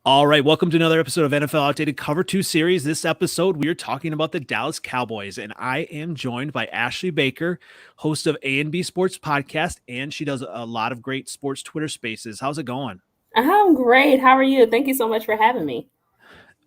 All right, welcome to another episode of NFL Outdated Cover 2 series. This episode, we are talking about the Dallas Cowboys, and I am joined by Ashley Baker, host of ANB Sports Podcast, and she does a lot of great sports Twitter spaces. How's it going? I'm great. How are you? Thank you so much for having me.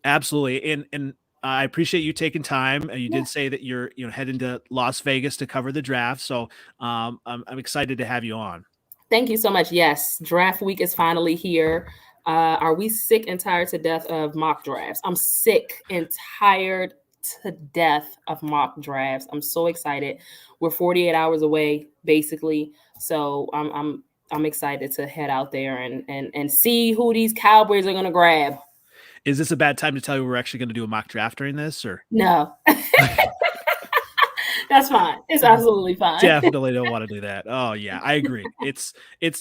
Absolutely, and I appreciate you taking time. You Yeah. did say that you're heading to Las Vegas to cover the draft, so I'm excited to have you on. Thank you so much. Yes, draft week is finally here. Are we sick and tired to death of mock drafts? I'm sick and tired to death of mock drafts. I'm so excited. We're 48 hours away, basically. So I'm excited to head out there and see who these Cowboys are gonna grab. Is this a bad time to tell you we're actually going to do a mock draft during this, or No. That's fine. It's absolutely fine. Definitely don't want to do that. Oh yeah, I agree. It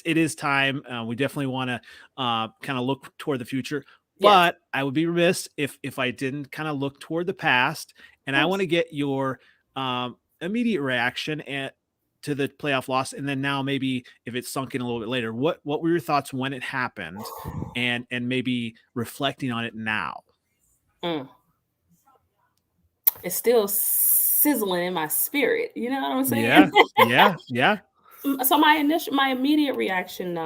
is time. We definitely want to kind of look toward the future, but Yes. I would be remiss if I didn't kind of look toward the past. And I want to get your immediate reaction to the playoff loss, and then now maybe if it's sunk in a little bit later, what were your thoughts when it happened, and maybe reflecting on it now? Mm. It's still sizzling in my spirit. You know what I'm saying? Yeah. So my immediate reaction,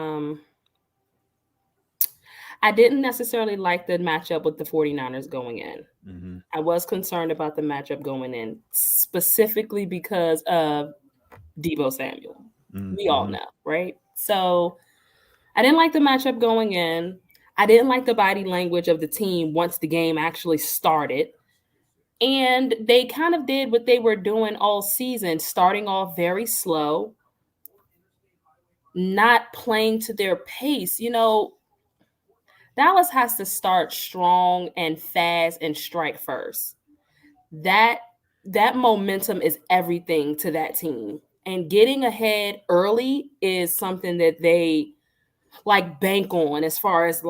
I didn't necessarily like the matchup with the 49ers going in. Mm-hmm. I was concerned about the matchup going in, specifically because of Deebo Samuel. Mm-hmm. We all know, right? So I didn't like the matchup going in. I didn't like the body language of the team once the game actually started. And they kind of did what they were doing all season, starting off very slow, not playing to their pace. Dallas has to start strong and fast and strike first. That momentum is everything to that team. And getting ahead early is something that they bank on as far as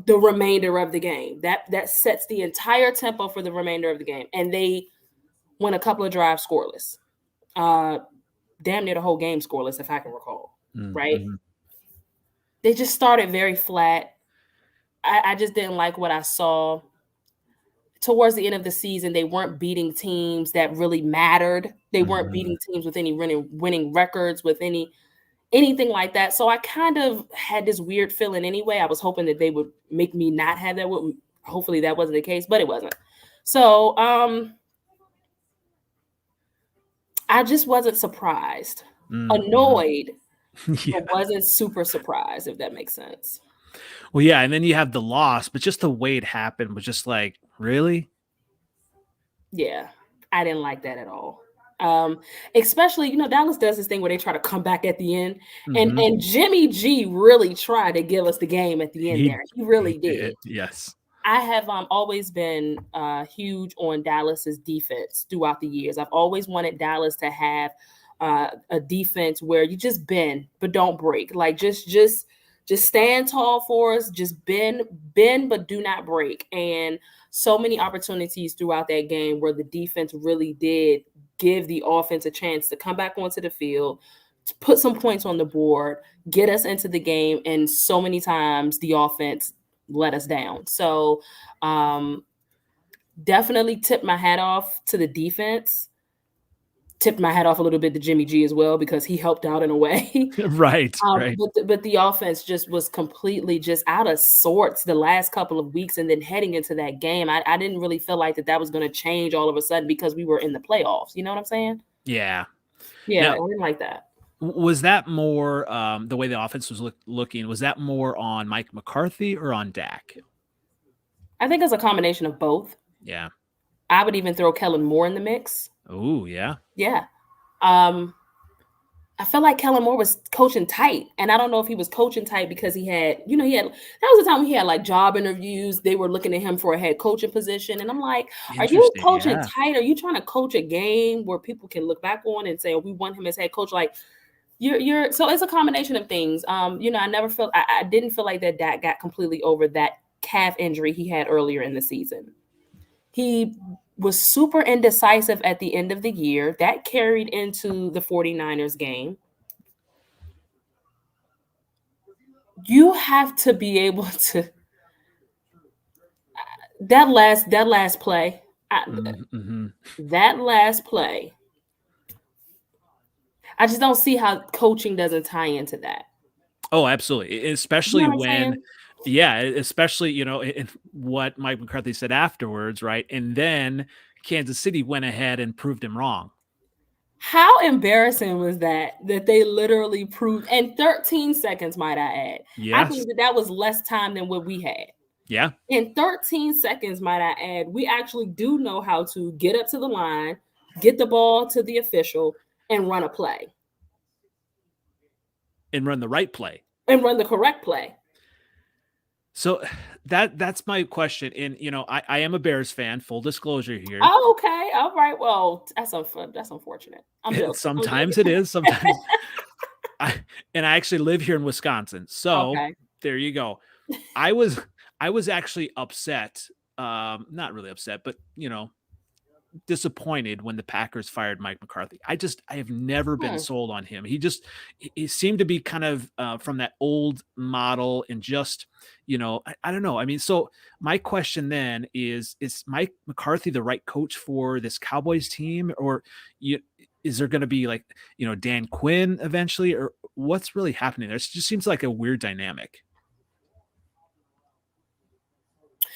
the remainder of the game. That sets the entire tempo for the remainder of the game. And they won a couple of drives scoreless. Damn near the whole game scoreless, if I can recall. Mm-hmm. Right? They just started very flat. I just didn't like what I saw. Towards the end of the season, they weren't beating teams that really mattered. They weren't beating teams with any winning records, with anything like that. So I kind of had this weird feeling anyway. I was hoping that they would make me not have that. Hopefully that wasn't the case, but it wasn't. So I just wasn't surprised. Annoyed, Yeah. but wasn't super surprised, if that makes sense. Well, yeah, and then you have the loss, but just the way it happened was just like, really? Yeah, I didn't like that at all. Especially, Dallas does this thing where they try to come back at the end, and Jimmy G really tried to give us the game at the end there. He really did. Yes. I have always been huge on Dallas's defense throughout the years. I've always wanted Dallas to have a defense where you just bend but don't break. Like just stand tall for us, just bend but do not break. And so many opportunities throughout that game where the defense really did give the offense a chance to come back onto the field, to put some points on the board, get us into the game, and so many times the offense let us down. So definitely tip my hat off to the defense. Tipped my hat off a little bit to Jimmy G as well, because he helped out in a way. Right. But the offense just was completely just out of sorts the last couple of weeks. And then heading into that game, I didn't really feel like that was going to change all of a sudden because we were in the playoffs. You know what I'm saying? Yeah. Yeah, Now, I didn't like that. Was that more the way the offense was looking? Was that more on Mike McCarthy or on Dak? I think it's a combination of both. Yeah. I would even throw Kellen Moore in the mix. Oh, yeah. Yeah. I felt like Kellen Moore was coaching tight, and I don't know if he was coaching tight because he had that was the time when he had job interviews. They were looking at him for a head coaching position, and I'm like, are you coaching tight? Are you trying to coach a game where people can look back on and say, oh, we want him as head coach? Like you're so it's a combination of things. I didn't feel like that Dak got completely over that calf injury he had earlier in the season. He was super indecisive at the end of the year. That carried into the 49ers game. You have to be able to that last play, Mm-hmm. that last play, I just don't see how coaching doesn't tie into that. Oh, absolutely. You know Especially what I'm when, saying? yeah, especially, in what Mike McCarthy said afterwards, right? And then Kansas City went ahead and proved him wrong. How embarrassing was that they literally proved in 13 seconds, might I add. I Yes. think that was less time than what we had. Yeah. In 13 seconds, might I add, we actually do know how to get up to the line, get the ball to the official, and run a play. And run the right play. And run the correct play. So that's my question. And I am a Bears fan, full disclosure here. Oh, okay. All right. Well, that's unfortunate. I'm joking. Sometimes it is, sometimes I actually live here in Wisconsin. So Okay. there you go. I was actually upset. Not really upset, but disappointed when the Packers fired Mike McCarthy. I have never been sold on him. He seemed to be kind of from that old model and just, I don't know. I mean, so my question then is Mike McCarthy the right coach for this Cowboys team, or is there going to be like, Dan Quinn eventually, or what's really happening there? It just seems like a weird dynamic.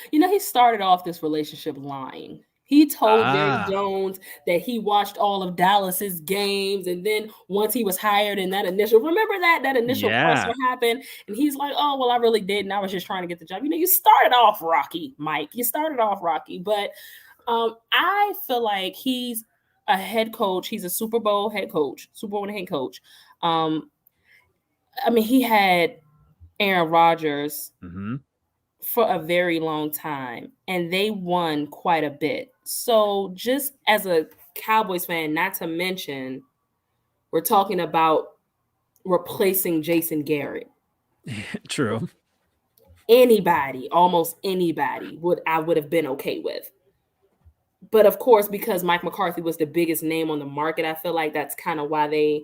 He started off this relationship lying. He told Jerry Jones that he watched all of Dallas's games, and then once he was hired in that initial presser happened, and he's like, "Oh, well, I really didn't. I was just trying to get the job." You started off rocky, Mike. You started off rocky, but I feel like he's a head coach. He's a Super Bowl head coach, Super Bowl head coach. I mean, he had Aaron Rodgers. Mm-hmm. For a very long time, and they won quite a bit. So just as a Cowboys fan, not to mention, we're talking about replacing Jason Garrett. True. Almost anybody would have been okay with. But of course, because Mike McCarthy was the biggest name on the market, I feel like that's kind of why they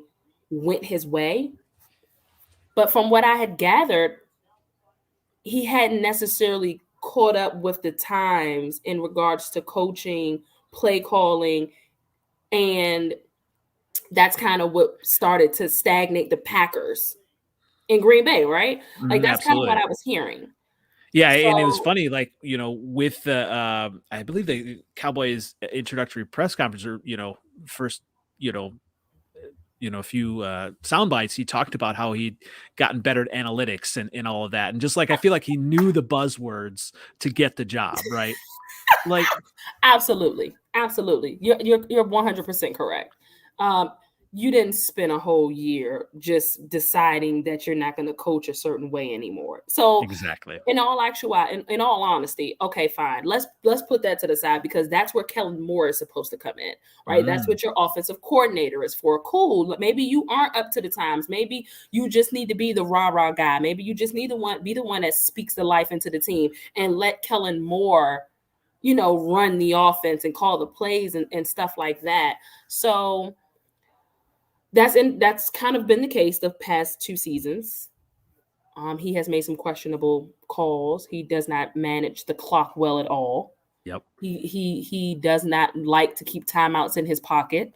went his way. But from what I had gathered, he hadn't necessarily caught up with the times in regards to coaching, play calling, and that's kind of what started to stagnate the Packers in Green Bay, right? Like that's kind of what I was hearing. Yeah, and it was funny, like, with the I believe the Cowboys introductory press conference, or first, a few sound bites, he talked about how he'd gotten better at analytics and all of that. And just like, I feel like he knew the buzzwords to get the job, right? Like, absolutely. You're 100% correct. You didn't spend a whole year just deciding that you're not going to coach a certain way anymore. So exactly. In all actuality, in all honesty, okay, fine. Let's put that to the side, because that's where Kellen Moore is supposed to come in, right? That's what your offensive coordinator is for. Cool. Maybe you aren't up to the times. Maybe you just need to be the rah-rah guy. Maybe you just need to be the one that speaks the life into the team, and let Kellen Moore, run the offense and call the plays and stuff like that. So that's kind of been the case the past 2 seasons. He has made some questionable calls. He does not manage the clock well at all. Yep. He does not like to keep timeouts in his pocket.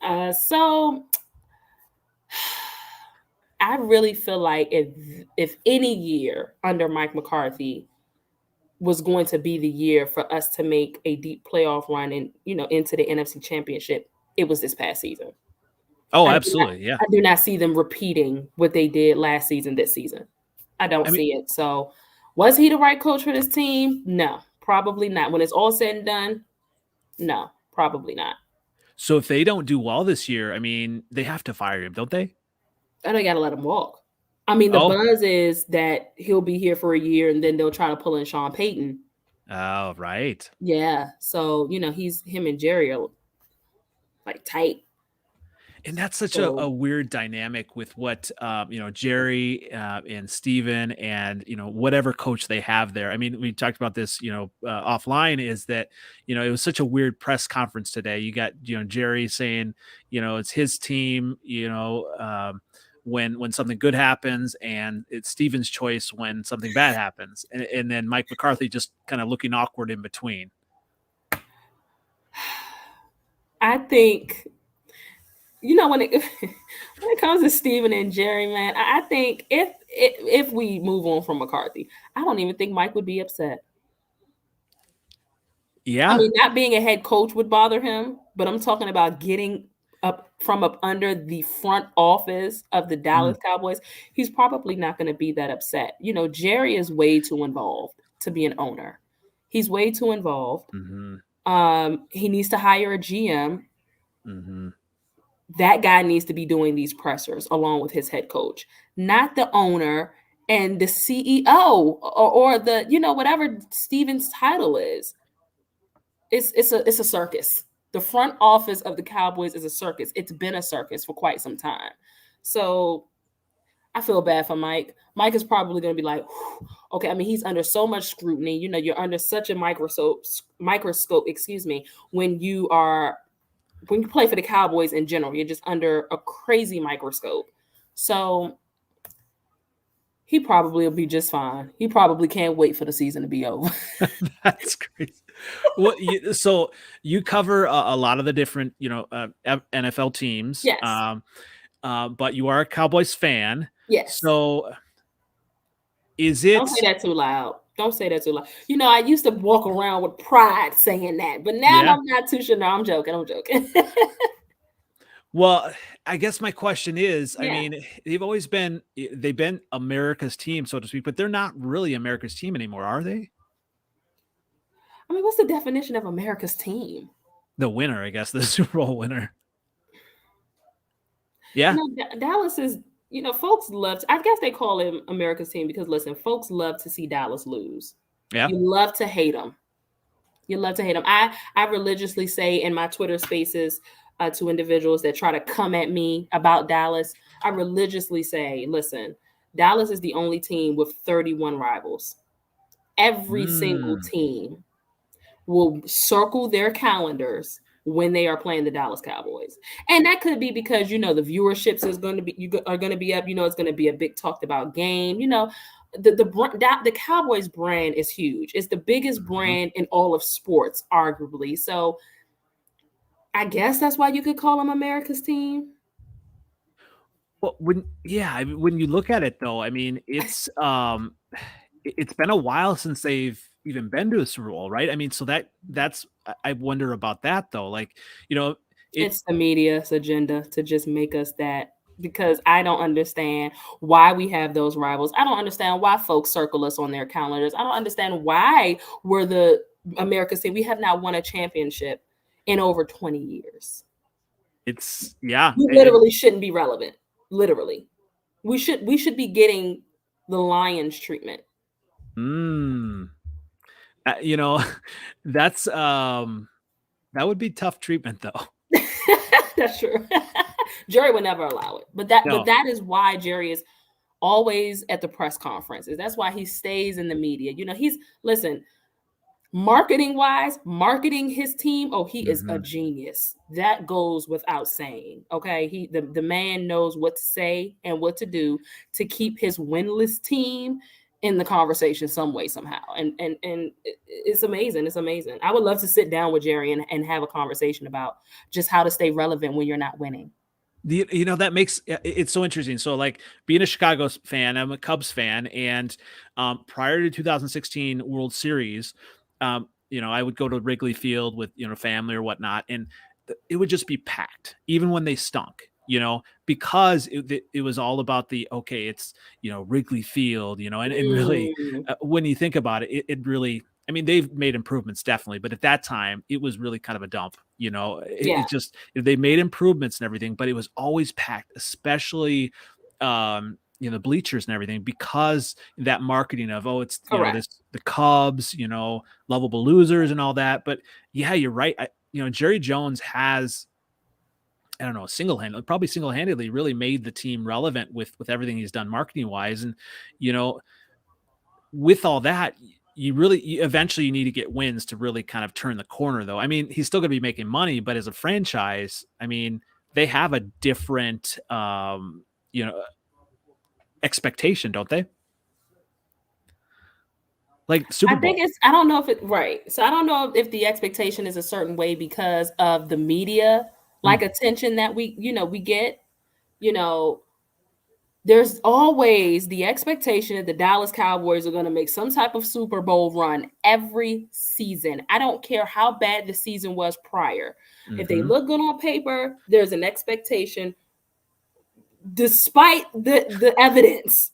So I really feel like if any year under Mike McCarthy was going to be the year for us to make a deep playoff run and into the NFC Championship, it was this past season. Oh, absolutely. Yeah. I do not see them repeating what they did last season this season. I don't see it. So was he the right coach for this team? No, probably not. When it's all said and done, no, probably not. So if they don't do well this year, I mean, they have to fire him, don't they? And they got to let him walk. I mean, the buzz is that he'll be here for a year and then they'll try to pull in Sean Payton. Oh, right. Yeah. So, him and Jerry are like tight. And that's such a weird dynamic with what, Jerry and Steven and, whatever coach they have there. I mean, we talked about this, offline, is that, it was such a weird press conference today. You got, Jerry saying, it's his team, when something good happens, and it's Steven's choice when something bad happens, and then Mike McCarthy just kind of looking awkward in between. I think, when it comes to Steven and Jerry, man, I think if we move on from McCarthy, I don't even think Mike would be upset. Yeah. I mean, not being a head coach would bother him, but I'm talking about getting up under the front office of the Dallas Cowboys. He's probably not going to be that upset. Jerry is way too involved to be an owner. He's way too involved. He needs to hire a GM. That guy needs to be doing these pressers along with his head coach, not the owner and the CEO or the, whatever Steven's title is. It's a circus. The front office of the Cowboys is a circus. It's been a circus for quite some time. So I feel bad for Mike. Mike is probably going to be like, okay, I mean, he's under so much scrutiny. You're under such a microscope, when you play for the Cowboys in general, you're just under a crazy microscope. So he probably will be just fine. He probably can't wait for the season to be over. That's crazy. Well, so you cover a lot of the different, NFL teams. Yes. But you are a Cowboys fan. Yes. So is it? Don't say that too loud. Don't say that too loud. I used to walk around with pride saying that, but now I'm not too sure. No, I'm joking. Well, I guess my question is, I mean, they've been America's team, so to speak, but they're not really America's team anymore, are they? I mean, what's the definition of America's team? The winner, I guess, the Super Bowl winner. Yeah. Dallas is, folks love, I guess they call it America's team because, listen, folks love to see Dallas lose. Yeah. You love to hate them. I religiously say in my Twitter spaces to individuals that try to come at me about Dallas, I religiously say, listen, Dallas is the only team with 31 rivals. Every single team will circle their calendars when they are playing the Dallas Cowboys. And that could be because, the viewerships are going to be up, it's going to be a big talked about game. The Cowboys brand is huge. It's the biggest brand in all of sports, arguably. So I guess that's why you could call them America's team. Well, when you look at it though, I mean, it's been a while since they've even been to a Super Bowl, right? I mean, so that's I wonder about that though. Like, it's the media's agenda to just make us that, because I don't understand why we have those rivals. I don't understand why folks circle us on their calendars. I don't understand why we're the America's team. We have not won a championship in over 20 years. We literally shouldn't be relevant. Literally. We should be getting the Lions treatment. That's that would be tough treatment though. That's true. Jerry would never allow it. But that is why Jerry is always at the press conferences. That's why he stays in the media. Marketing his team. Oh, he is a genius. That goes without saying. Okay. The man knows what to say and what to do to keep his winless team in the conversation some way, somehow. And it's amazing. It's amazing. I would love to sit down with Jerry and have a conversation about just how to stay relevant when you're not winning. That makes it's so interesting. So like being a Chicago fan, I'm a Cubs fan. And prior to 2016 World Series, I would go to Wrigley Field with, family or whatnot. And it would just be packed, even when they stunk. Because it was all about it's, Wrigley Field, and really, when you think about it, it really, I mean, they've made improvements definitely, but at that time it was really kind of a dump, it just, they made improvements and everything, but it was always packed, especially, the bleachers and everything, because that marketing of, it's, the Cubs, lovable losers and all that. But yeah, you're right. Jerry Jones has, I don't know, single-handedly really made the team relevant with everything he's done marketing wise. And, with all that, eventually you need to get wins to really kind of turn the corner though. I mean, he's still going to be making money, but as a franchise, I mean, they have a different, expectation, don't they? Like Super Bowl. I don't know if it right. So I don't know if the expectation is a certain way because of the media attention that we get. There's always the expectation that the Dallas Cowboys are going to make some type of Super Bowl run every season. I don't care how bad the season was prior. If they look good on paper, there's an expectation, despite the evidence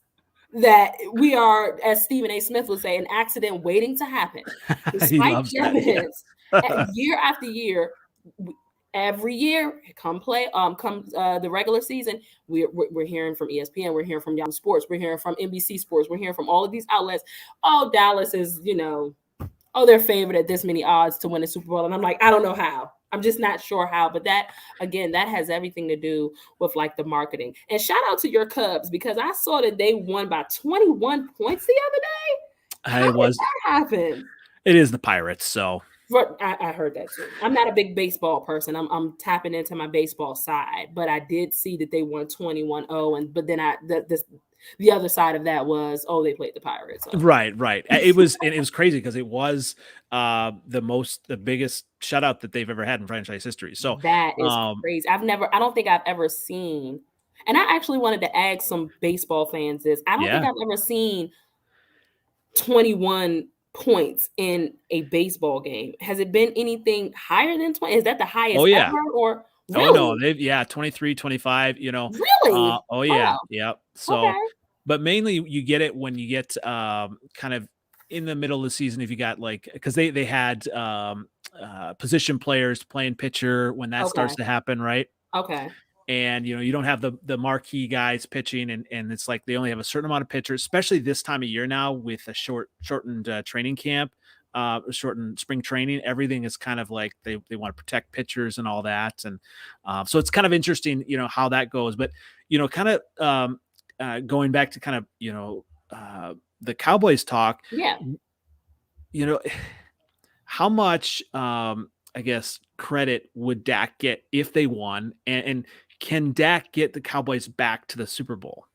that we are, as Stephen A. Smith would say, an accident waiting to happen. Despite the evidence, year after year, every year, comes the regular season, we're hearing from ESPN, we're hearing from Yahoo Sports, we're hearing from NBC Sports, we're hearing from all of these outlets. Oh, Dallas is, they're favored at this many odds to win a Super Bowl. And I'm like, I don't know how. I'm just not sure how. But that has everything to do with the marketing. And shout out to your Cubs, because I saw that they won by 21 points the other day. How did that happen? It is the Pirates, so. I heard that too. I'm not a big baseball person. I'm tapping into my baseball side, but I did see that they won 21-0, but then the other side of that was, they played the Pirates. So. Right. It was crazy because it was the biggest shutout that they've ever had in franchise history. So that is crazy. I don't think I've ever seen, and I actually wanted to ask some baseball fans this. I don't think I've ever seen 21 points in a baseball game. Has it been anything higher than 20? Is that the highest ever? Or really? No, 23, 25, Really? Wow. Yeah. So, okay. But mainly you get it when you get kind of in the middle of the season, if you got because they had position players playing pitcher when that starts to happen, right? Okay. And you don't have the marquee guys pitching, and it's like they only have a certain amount of pitchers, especially this time of year now with a shortened training camp, shortened spring training. Everything is kind of like they want to protect pitchers and all that, and so it's kind of interesting, how that goes. But kind of going back to kind of the Cowboys talk. Yeah. How much I guess credit would Dak get if they won, and can Dak get the Cowboys back to the Super Bowl?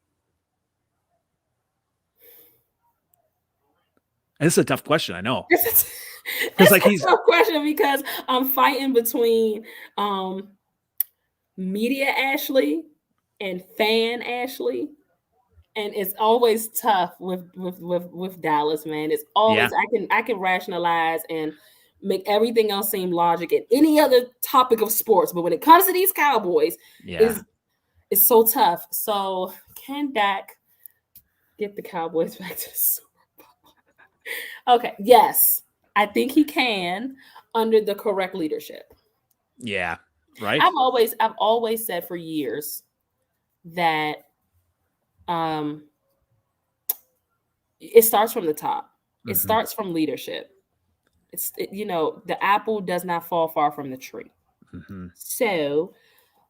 And this is a tough question, I know. It's a tough question because I'm fighting between media Ashley and fan Ashley, and it's always tough with Dallas, man. It's always I can rationalize and make everything else seem logic in any other topic of sports, but when it comes to these Cowboys, it's so tough. So can Dak get the Cowboys back to the Super Bowl? Okay, yes, I think he can under the correct leadership. Yeah, right. I've always said for years that it starts from the top. It starts from leadership. The apple does not fall far from the tree. So,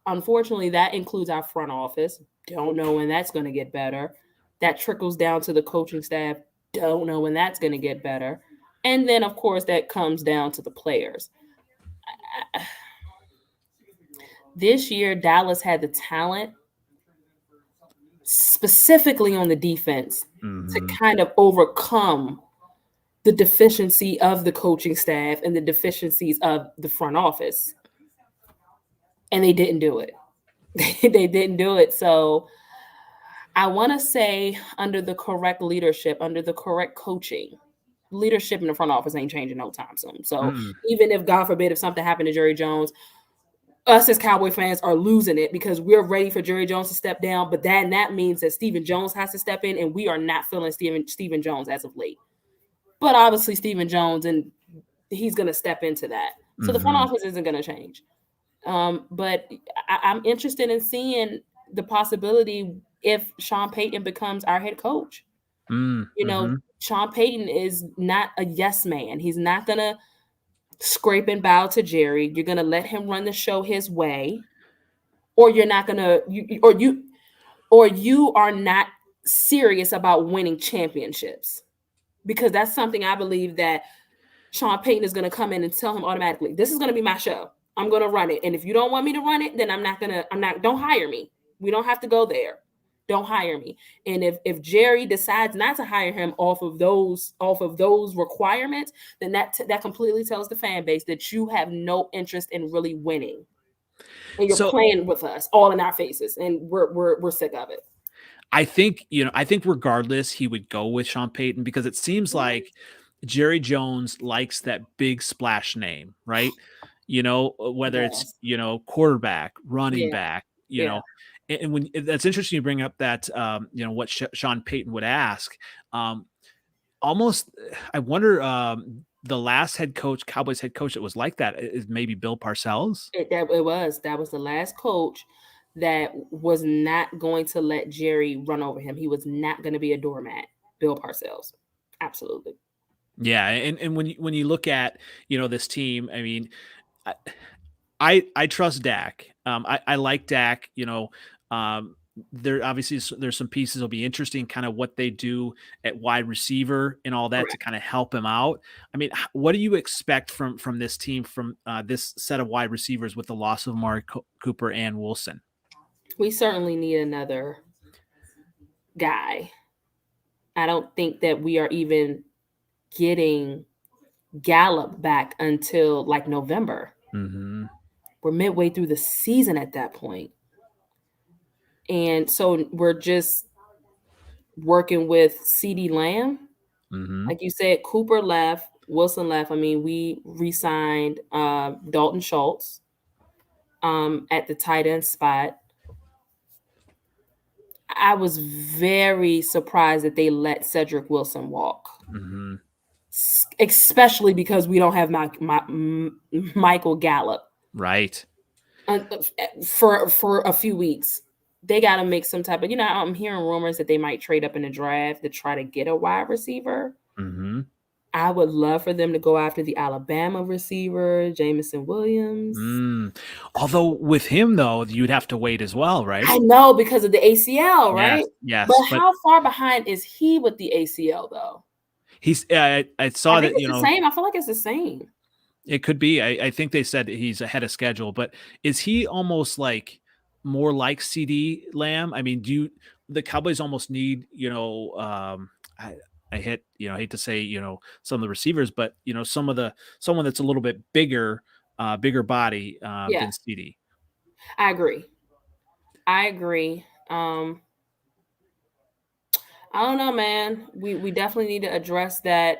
unfortunately, that includes our front office. Don't know when that's going to get better. That trickles down to the coaching staff. Don't know when that's going to get better. And then, of course, that comes down to the players. This year, Dallas had the talent, specifically on the defense, to kind of overcome the deficiency of the coaching staff and the deficiencies of the front office. And they didn't do it. They didn't do it. So I want to say under the correct leadership, under the correct coaching, leadership in the front office ain't changing no time soon. So even if, God forbid, if something happened to Jerry Jones, us as Cowboy fans are losing it because we're ready for Jerry Jones to step down. But that means that Stephen Jones has to step in, and we are not feeling Stephen Jones as of late. But obviously Stephen Jones, and he's going to step into that. So the front office isn't going to change. But I'm interested in seeing the possibility if Sean Payton becomes our head coach. Sean Payton is not a yes man. He's not going to scrape and bow to Jerry. You're going to let him run the show his way, or you're not going to, you are not serious about winning championships. Because that's something I believe that Sean Payton is going to come in and tell him automatically, this is going to be my show. I'm going to run it. And if you don't want me to run it, then don't hire me. We don't have to go there. don't hire me. And if Jerry decides not to hire him off of those requirements, then that completely tells the fan base that you have no interest in really winning, and you're playing with us all in our faces, and we're sick of it. I think regardless, he would go with Sean Payton because it seems like Jerry Jones likes that big splash name, right? Whether it's, quarterback, running back, and when that's interesting you bring up that, what Sean Payton would ask. Almost, I wonder, the last Cowboys head coach that was like that is maybe Bill Parcells. That was the last coach that was not going to let Jerry run over him. He was not going to be a doormat. Bill Parcells. Absolutely. Yeah. And when you look at, this team, I mean, I trust Dak. I like Dak, there obviously there's some pieces that'll be interesting, kind of what they do at wide receiver and all that to kind of help him out. I mean, what do you expect from this team, from this set of wide receivers with the loss of Amari Cooper and Wilson? We certainly need another guy. I don't think that we are even getting Gallup back until like November. Mm-hmm. We're midway through the season at that point. And so we're just working with CeeDee Lamb. Mm-hmm. Like you said, Cooper left, Wilson left. I mean, we re-signed Dalton Schultz at the tight end spot. I was very surprised that they let Cedric Wilson walk. Mm-hmm. Especially because we don't have Michael Gallup. Right. For a few weeks. They got to make some type of, I'm hearing rumors that they might trade up in the draft to try to get a wide receiver. Mm-hmm. I would love for them to go after the Alabama receiver, Jameson Williams. Although with him, though, you'd have to wait as well, right? I know, because of the ACL, right? Yes. But how far behind is he with the ACL, though? He's. I saw that. It's the same. I feel like it's the same. It could be. I think they said he's ahead of schedule, but is he almost like more like CeeDee Lamb? I mean, the Cowboys almost need, I hate to say, some of the receivers, but someone that's a little bit bigger body than CeeDee. I agree. I don't know, man. We definitely need to address that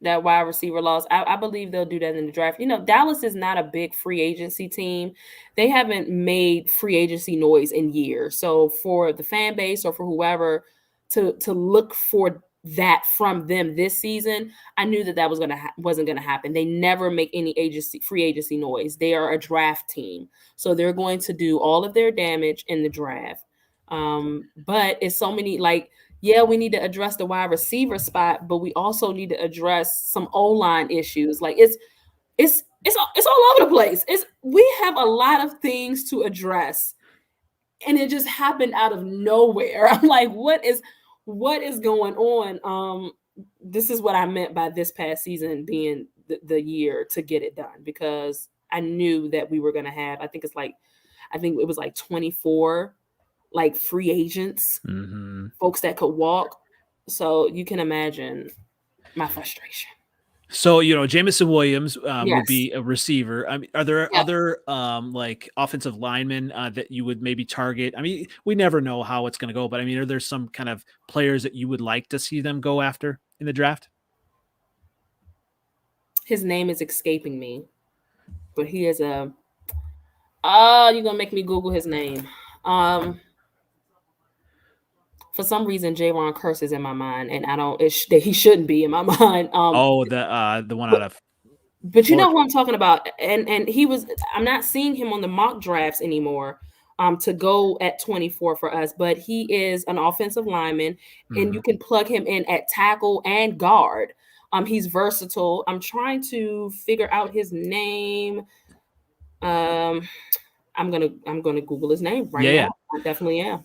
wide receiver loss. I believe they'll do that in the draft. Dallas is not a big free agency team. They haven't made free agency noise in years. So for the fan base or for whoever to look for that from them this season, I knew that wasn't going to happen. They never make any free agency noise. They are a draft team. So they're going to do all of their damage in the draft. But it's so many, we need to address the wide receiver spot, but we also need to address some O-line issues. Like it's all over the place. We have a lot of things to address, and it just happened out of nowhere. I'm like, what is going on? This is what I meant by this past season being the year to get it done, because I knew that we were going to have, I think it was like 24 free agents, folks that could walk. So you can imagine my frustration. So, Jameson Williams would be a receiver. I mean, are there other offensive linemen that you would maybe target? I mean, we never know how it's going to go, but I mean, are there some kind of players that you would like to see them go after in the draft? His name is escaping me, but he is you're going to make me Google his name. For some reason, Javon Curse is in my mind, and he shouldn't be in my mind. The one out of. But you know who I'm talking about, and I'm not seeing him on the mock drafts anymore. To go at 24 for us, but he is an offensive lineman, and you can plug him in at tackle and guard. He's versatile. I'm trying to figure out his name. I'm gonna Google his name right now. Yeah. I definitely am.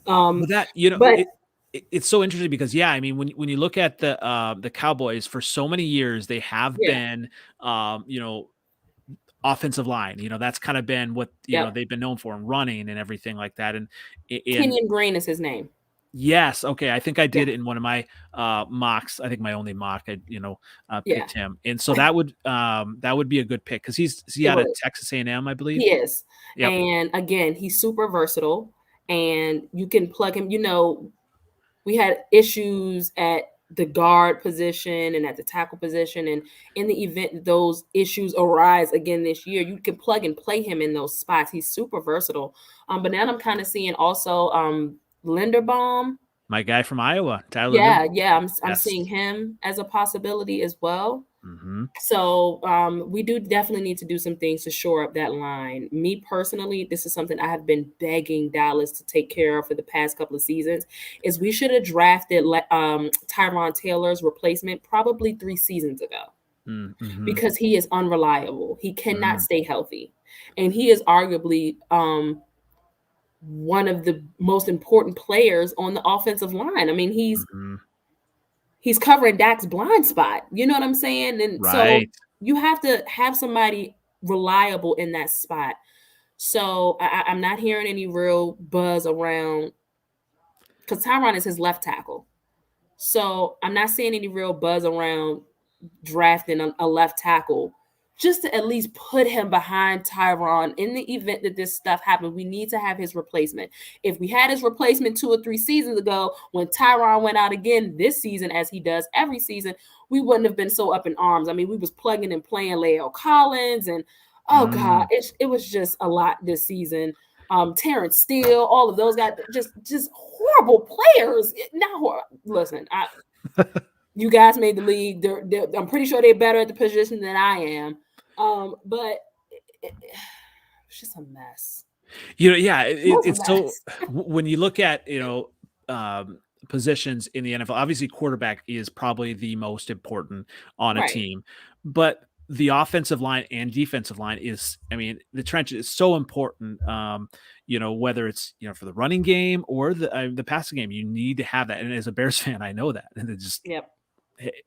It's so interesting because I mean, when you look at the Cowboys, for so many years they have been offensive line. That's kind of been what they've been known for, and running and everything like that. And Kenyon Green is his name. Yes. Okay. I think I Yeah, did it in one of my mocks. I think my only mock. I yeah, picked him, and so that would be a good pick because is he it out of would. Texas A&M, I believe. He is. Yep. And again, he's super versatile and you can plug him. We had issues at the guard position and at the tackle position. And in the event that those issues arise again this year, you can plug and play him in those spots. He's super versatile. But now I'm kind of seeing also Linderbaum. My guy from Iowa, Tyler Yeah, Linderbaum. yeah, I'm seeing Yes. him as a possibility as well. Hmm. So we do definitely need to do some things to shore up that line. Me personally, this is something I have been begging Dallas to take care of for the past couple of seasons. Is we should have drafted Tyron Taylor's replacement probably 3 seasons ago Mm-hmm. because he is unreliable. He cannot Mm-hmm. stay healthy, and he is arguably one of the most important players on the offensive line. I mean, Mm-hmm. he's covering Dak's blind spot. You know what I'm saying? And so Right. you have to have somebody reliable in that spot. So I'm not hearing any real buzz around because Tyron is his left tackle. So I'm not seeing any real buzz around drafting a left tackle just to at least put him behind Tyron in the event that this stuff happens. We need to have his replacement. If we had his replacement 2 or 3 seasons ago, when Tyron went out again this season, as he does every season, we wouldn't have been so up in arms. I mean, we was plugging and playing Leo Collins and oh God, Mm. it was just a lot this season. Terrence Steele, all of those guys, just horrible players. Listen, you guys made the league. I'm pretty sure they're better at the position than I am. But it's just a mess. Yeah, It was a it's so mess. when you look at positions in the NFL, obviously quarterback is probably the most important on a Right. team, but the offensive line and defensive line is, I mean, the trench is so important. Whether it's for the running game or the passing game, you need to have that. And as a Bears fan, I know that, and it just Yep.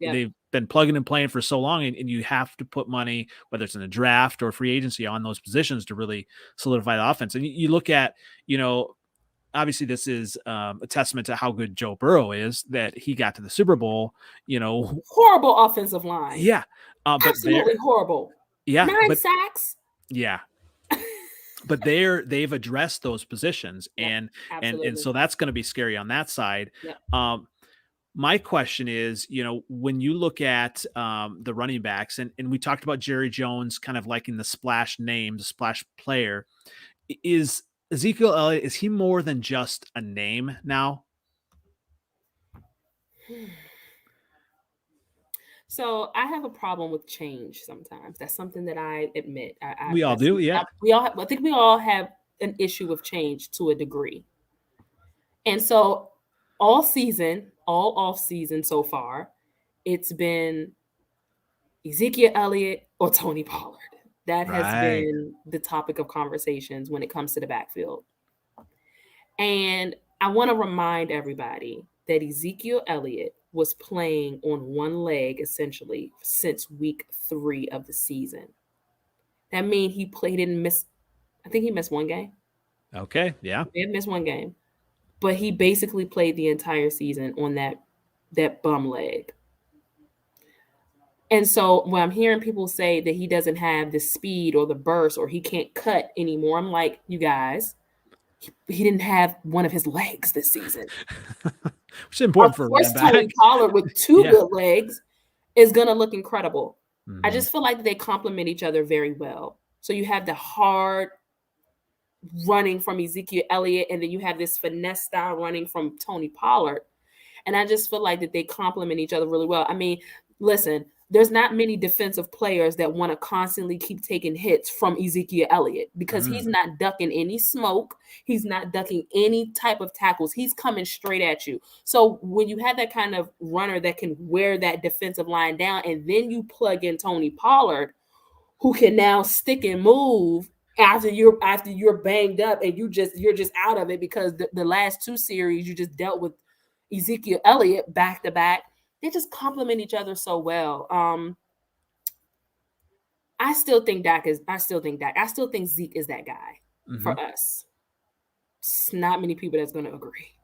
Yep. they've been plugging and playing for so long, and you have to put money, whether it's in a draft or free agency, on those positions to really solidify the offense. And you look at, obviously this is a testament to how good Joe Burrow is that he got to the Super Bowl. Horrible offensive line. Yeah, but Absolutely horrible. yeah, 9 sacks. yeah, but they've addressed those positions, Yep. and Absolutely. so that's going to be scary on that side. Yep. My question is, when you look at the running backs, and we talked about Jerry Jones kind of liking the splash name, the splash player, is Ezekiel Elliott, is he more than just a name now? So I have a problem with change sometimes. That's something that I admit. We all do, yeah. I think we all have an issue with change to a degree. And so all off season so far, it's been Ezekiel Elliott or Tony Pollard. That has Right. been the topic of conversations when it comes to the backfield. And I want to remind everybody that Ezekiel Elliott was playing on one leg essentially since week 3 of the season. That means didn't miss, I think he missed one game. Okay. Yeah. He missed one game. But he basically played the entire season on that bum leg. And so when I'm hearing people say that he doesn't have the speed or the burst or he can't cut anymore, I'm like, you guys, he didn't have one of his legs this season. Which is important for Of a running course, Tony back. Pollard with two Yeah. good legs is going to look incredible. I Mhm. just feel like they complement each other very well. So you have the hard running from Ezekiel Elliott, and then you have this finesse style running from Tony Pollard. And I just feel like that they complement each other really well. I mean, listen, there's not many defensive players that want to constantly keep taking hits from Ezekiel Elliott because he's not ducking any smoke. He's not ducking any type of tackles. He's coming straight at you. So when you have that kind of runner that can wear that defensive line down, and then you plug in Tony Pollard, who can now stick and move after you're banged up and you're just out of it because the last 2 series you just dealt with Ezekiel Elliott back to back. They just complement each other so well. I still think Dak. I still think Zeke is that guy for Mhm. us. It's not many people that's going to agree.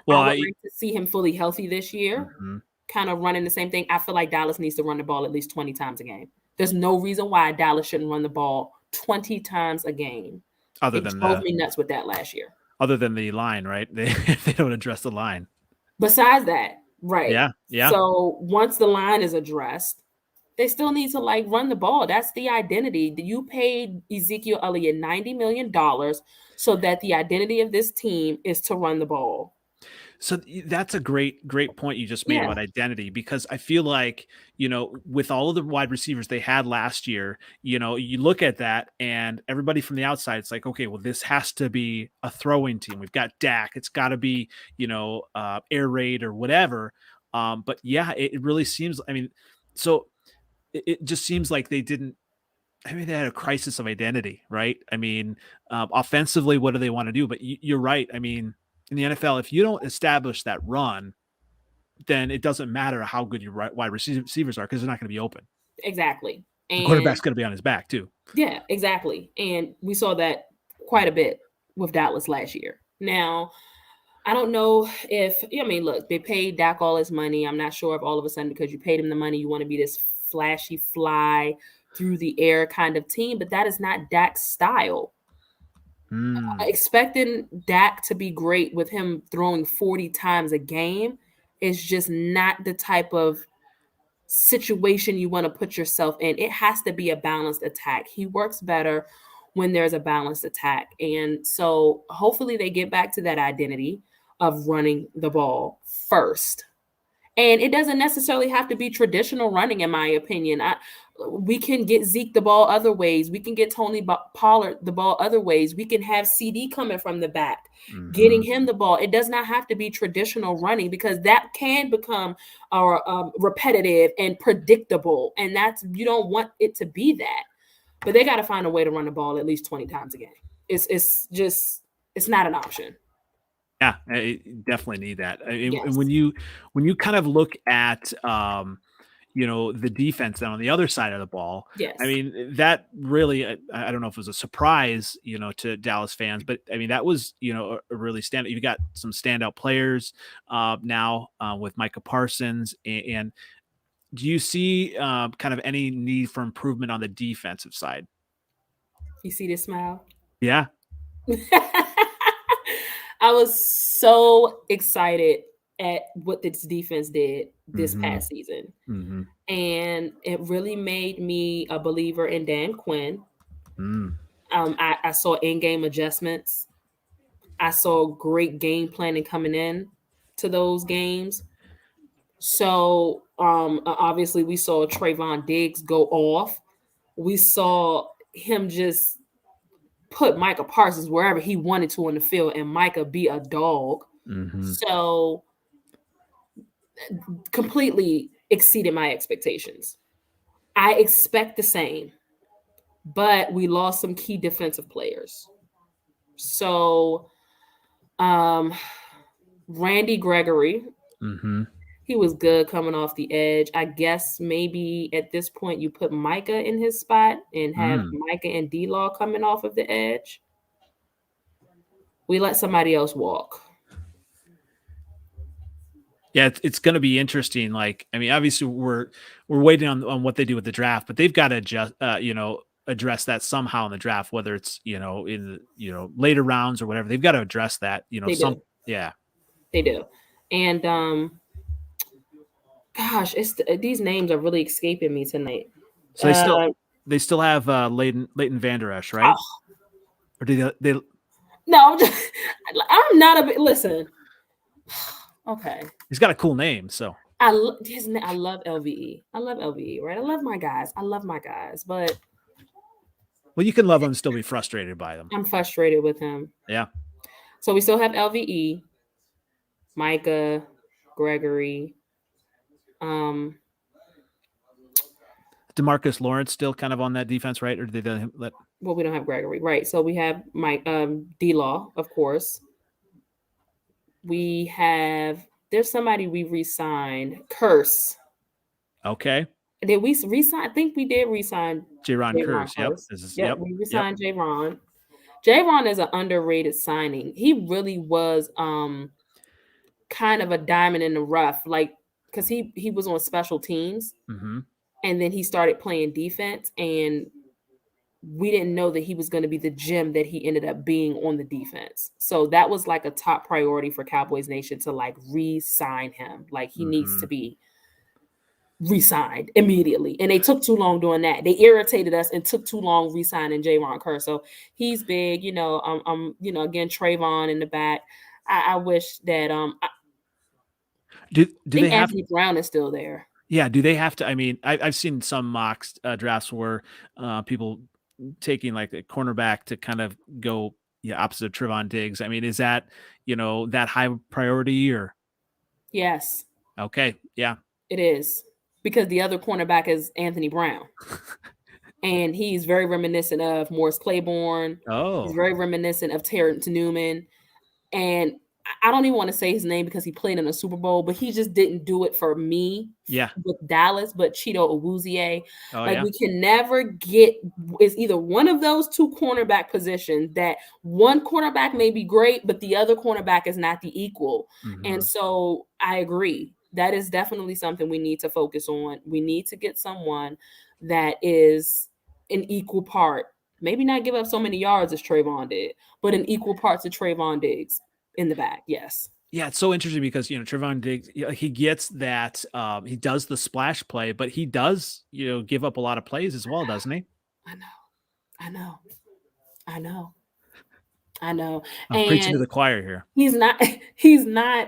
Well, I would like to see him fully healthy this year, mhm. kind of running the same thing. I feel like Dallas needs to run the ball at least 20 times a game. There's no reason why Dallas shouldn't run the ball 20 times a game. Other It than drove the me nuts with that last year. line, right? They don't address the line. Besides that, right. Yeah, yeah. So once the line is addressed, they still need to like run the ball. That's the identity. You paid Ezekiel Elliott $90 million so that the identity of this team is to run the ball. So that's a great point you just made Yeah. about identity, because I feel like, with all of the wide receivers they had last year, you look at that and everybody from the outside, it's like, okay, well, this has to be a throwing team. We've got Dak. It's got to be, air raid or whatever. But yeah, it really seems, so it just seems like they didn't, they had a crisis of identity, right? Offensively, what do they want to do? But you're right. In the NFL, if you don't establish that run, then it doesn't matter how good your wide receivers are, because they're not going to be open. Exactly. The And quarterback's going to be on his back too. yeah, exactly. And we saw that quite a bit with Dallas last year. Now, I don't know if, look, they paid Dak all his money. I'm not sure if all of a sudden, because you paid him the money, you want to be this flashy fly through the air kind of team, but that is not Dak's style. Expecting Dak to be great with him throwing 40 times a game is just not the type of situation you want to put yourself in. It has to be a balanced attack. He works better when there's a balanced attack. And so hopefully they get back to that identity of running the ball first. And it doesn't necessarily have to be traditional running, in my opinion. We can get Zeke the ball other ways. We can get Tony Pollard the ball other ways. We can have CD coming from the back, getting him the ball. It does not have to be traditional running, because that can become repetitive and predictable. And you don't want it to be that. But they got to find a way to run the ball at least 20 times a game. It's not an option. Yeah, I definitely need that. Yes. And when you kind of look at, the defense on the other side of the ball, yes. That really, I don't know if it was a surprise, to Dallas fans, but that was, a really standout. You got some standout players now with Micah Parsons. And do you see kind of any need for improvement on the defensive side? You see this smile? Yeah. I was so excited at what this defense did this past season. And it really made me a believer in Dan Quinn. I saw in-game adjustments. I saw great game planning coming in to those games. So obviously we saw Trayvon Diggs go off. We saw him just put Micah Parsons wherever he wanted to on the field, and Micah be a dog. So completely exceeded my expectations. I expect the same, but we lost some key defensive players. So Randy Gregory, he was good coming off the edge. I guess maybe at this point you put Micah in his spot and have Micah and D-Law coming off of the edge. We let somebody else walk. Yeah, it's going to be interesting. Like, obviously we're waiting on what they do with the draft, but they've got to just, address that somehow in the draft, whether it's, in, later rounds or whatever. They've got to address that, They do. Yeah, they do. And, gosh, these names are really escaping me tonight. So they still have Leighton Vander Esch, right? Oh. Or do they? No, I'm not a bit. Listen, okay. He's got a cool name, so I love LVE. I love LVE, right? I love my guys, but well, you can love them and still be frustrated by them. I'm frustrated with him. Yeah. So we still have LVE, Micah, Gregory. DeMarcus Lawrence still kind of on that defense, right? Or did they let? Well, we don't have Gregory, right? So we have D-Law, of course. There's somebody we re-signed, Curse. Okay. Did we re-sign? I think we did re-sign Jaron Curse. Yep. We re-signed Jaron. Jaron is an underrated signing. He really was kind of a diamond in the rough, like because he was on special teams, and then he started playing defense, and we didn't know that he was going to be the gem that he ended up being on the defense. So that was like a top priority for Cowboys Nation to like re-sign him. Like he needs to be re-signed immediately. And they took too long doing that. They irritated us and took too long re-signing Javon Kerr. So he's big, again, Trayvon in the back. I wish that do I they think have Anthony Brown is still there. Yeah, do they have to? I mean, I've seen some mock drafts where people taking like a cornerback to kind of go opposite of Trevon Diggs. I mean, is that that high priority or? Yes, Okay, yeah, it is, because the other cornerback is Anthony Brown. And he's very reminiscent of Morris Claiborne. He's Oh, very reminiscent of Terrence Newman. And I don't even want to say his name because he played in a Super Bowl, but he just didn't do it for me yeah, with Dallas. But Cheeto Awuzie, oh like yeah, we can never get, it's either one of those two cornerback positions that one cornerback may be great, but the other cornerback is not the equal. And so I agree. That is definitely something we need to focus on. We need to get someone that is an equal part. Maybe not give up so many yards as Trayvon did, but in equal parts of Trayvon Diggs in the back. Yes. Yeah, it's so interesting because Trevon Diggs, he gets that he does the splash play, but he does give up a lot of plays as well, doesn't he? I know. I know. I know. I know. I'm preaching And to the choir here. he's not he's not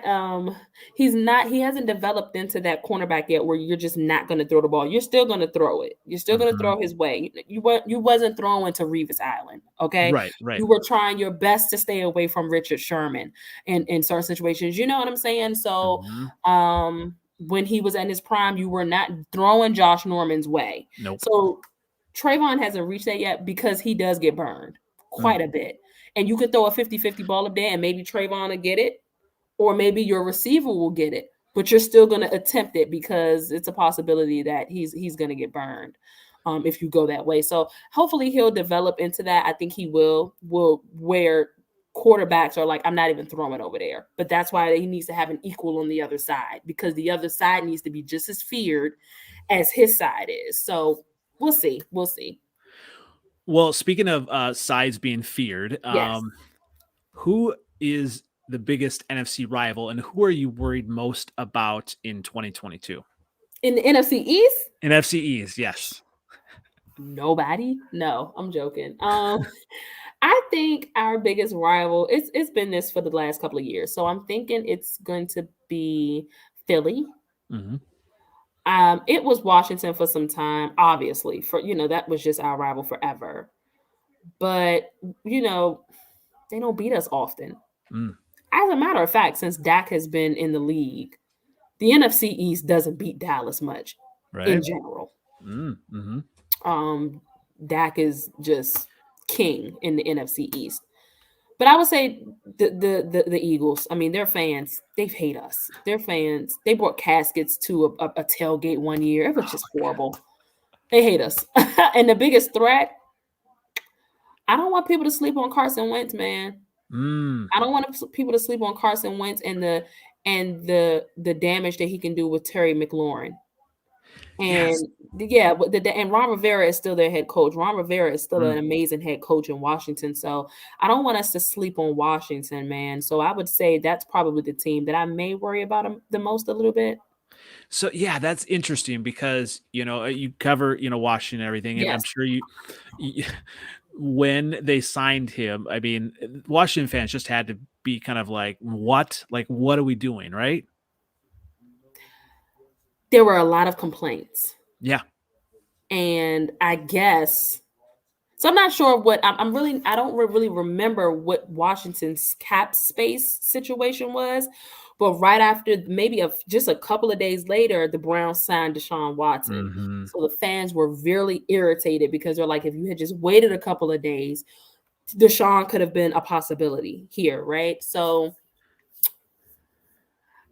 he hasn't developed into that cornerback yet where you're just not going to throw the ball. You're still going to throw it. You're still going to throw his way. You wasn't throwing to Revis Island, okay? Right. You were trying your best to stay away from Richard Sherman in certain situations. You know what I'm saying? So when he was in his prime, you were not throwing Josh Norman's way. Nope. So Trayvon hasn't reached that yet because he does get burned quite a bit. And you could throw a 50-50 ball up there and maybe Trayvon will get it, or maybe your receiver will get it, but you're still going to attempt it because it's a possibility that he's going to get burned if you go that way. So hopefully he'll develop into that. I think he will where quarterbacks are like, I'm not even throwing over there. But that's why he needs to have an equal on the other side, because the other side needs to be just as feared as his side is. So we'll see. We'll see. Well, speaking of sides being feared, Yes. who is the biggest NFC rival, and who are you worried most about in 2022? In the NFC East? NFC East, yes. Nobody? No, I'm joking. I think our biggest rival, it's been this for the last couple of years. So I'm thinking it's going to be Philly. It was Washington for some time, obviously. That was just our rival forever. But they don't beat us often. As a matter of fact, since Dak has been in the league, the NFC East doesn't beat Dallas much in general. Dak is just king in the NFC East. But I would say the Eagles, I mean, their fans, they hate us. Their fans, they brought caskets to a tailgate one year. It was just horrible. They hate us. And the biggest threat, I don't want people to sleep on Carson Wentz, man. I don't want people to sleep on Carson Wentz and the damage that he can do with Terry McLaurin. And and Ron Rivera is still their head coach. Ron Rivera is still an amazing head coach in Washington. So I don't want us to sleep on Washington, man. So I would say that's probably the team that I may worry about the most a little bit. So yeah, that's interesting because you cover Washington and everything, and I'm sure you when they signed him, I mean, Washington fans just had to be kind of like, what are we doing, right? There were a lot of complaints. Yeah. And I guess, so I'm not sure what I don't really remember what Washington's cap space situation was, but right after, maybe just a couple of days later, the Browns signed Deshaun Watson. So the fans were really irritated because they're like, if you had just waited a couple of days, Deshaun could have been a possibility here, right? So